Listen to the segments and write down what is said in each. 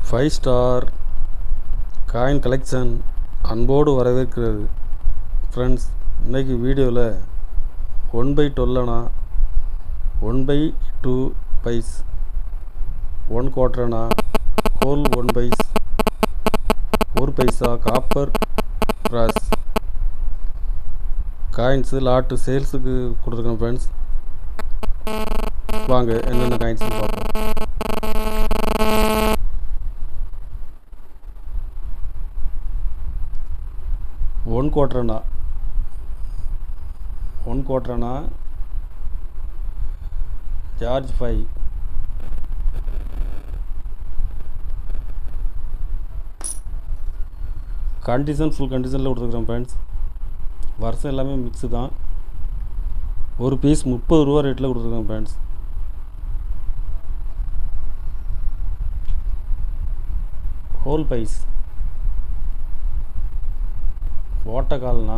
5 star coin collection அன்போடு வரவேற்கிறது. Friends, இன்றைக்கி வீடியோவில் 1/12 அணா, 1/2 பைஸ், 1 quarter அணா, ஹோல் 1 பைஸ், 1 பைசா காப்பர் பிராஸ் காயின்ஸு லாட்டு சேல்ஸுக்கு கொடுத்துருக்கேன். ஃப்ரெண்ட்ஸ், வாங்க என்னென்ன காயின்ஸ்னு பார்ப்போம். One quarter anna George 5, condition full கண்டிஷனில் கொடுத்துருக்குறேன். ஃப்ரெண்ட்ஸ், வருஷம் எல்லாமே மிக்ஸு தான். ஒரு பீஸ் 30 ரூபா ரேட்டில் கொடுத்துருக்கேன். ஃப்ரெண்ட்ஸ், ஹோல் பைஸ் ஓட்டக்கால்னா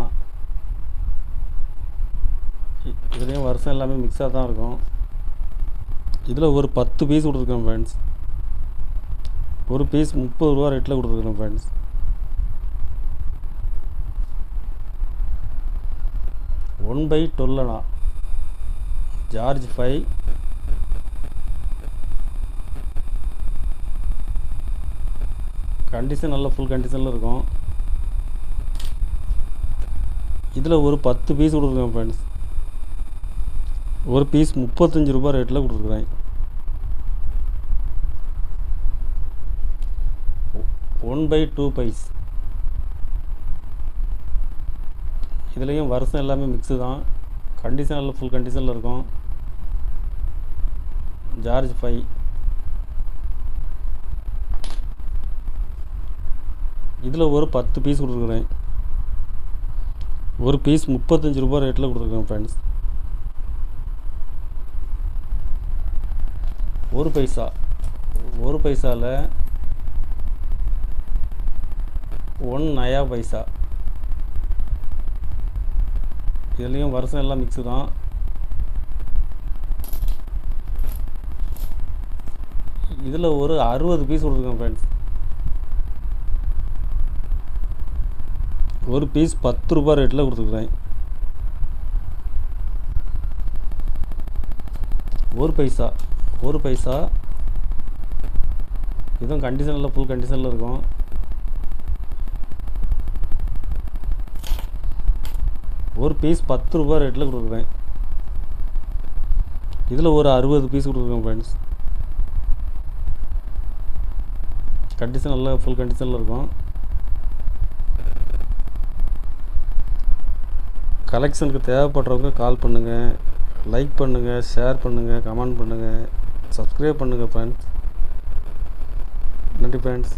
இதுலேயும் வருஷம் எல்லாமே மிக்ஸாக தான் இருக்கும். இதில் ஒரு 10 பீஸ் கொடுத்துருக்கேன். ஃப்ரெண்ட்ஸ், ஒரு பீஸ் 30 ரூபா ரேட்டில் கொடுத்துருக்கேன். ஃப்ரெண்ட்ஸ், ஒன் பை 12 அணா ஜார்ஜ் 5, கண்டிஷன் நல்ல ஃபுல் கண்டிஷனில் இருக்கும். இதில் ஒரு 10 பீஸ் கொடுத்துருக்கேன். ஃப்ரெண்ட்ஸ், ஒரு பீஸ் 35 ரூபா ரேட்டில் கொடுத்துருக்குறேன். ஒன் பை 2 பைஸ், இதுலேயும் வருஷம் எல்லாமே மிக்ஸு தான். கண்டிஷன் நல்ல ஃபுல் கண்டிஷனில் இருக்கும். ஜார்ஜ் 5, இதில் ஒரு 10 பீஸ் கொடுத்துருக்குறேன். ஒரு பீஸ் 35 ரூபா ரேட்டில் கொடுத்துருக்கேன். ஃப்ரெண்ட்ஸ், ஒரு பைசாவில் 1 நயா பைசா, இதுலேயும் வருஷம் எல்லாம் மிக்ஸு தான். இதில் ஒரு 60 பீஸ் கொடுத்துருக்கேன். ஃப்ரெண்ட்ஸ், ஒரு பீஸ் 10 ரூபா ரேட்டில் கொடுத்துருக்குறேன். ஒரு பைசா இதுவும் கண்டிஷனில் ஃபுல் கண்டிஷனில் இருக்கும். ஒரு பீஸ் 10 ரூபா ரேட்டில் கொடுத்துருக்குறேன். இதில் ஒரு 60 பீஸ் கொடுத்துருக்கேன். ஃப்ரெண்ட்ஸ், கண்டிஷன் நல்லா ஃபுல் கண்டிஷனில் இருக்கும். கலெக்ஷனுக்கு தேவைப்படுறவங்க கால் பண்ணுங்கள், லைக் பண்ணுங்கள், ஷேர் பண்ணுங்கள், கமெண்ட் பண்ணுங்கள், சப்ஸ்கிரைப் பண்ணுங்கள். ஃப்ரெண்ட்ஸ், நன்றி. ஃப்ரெண்ட்ஸ்.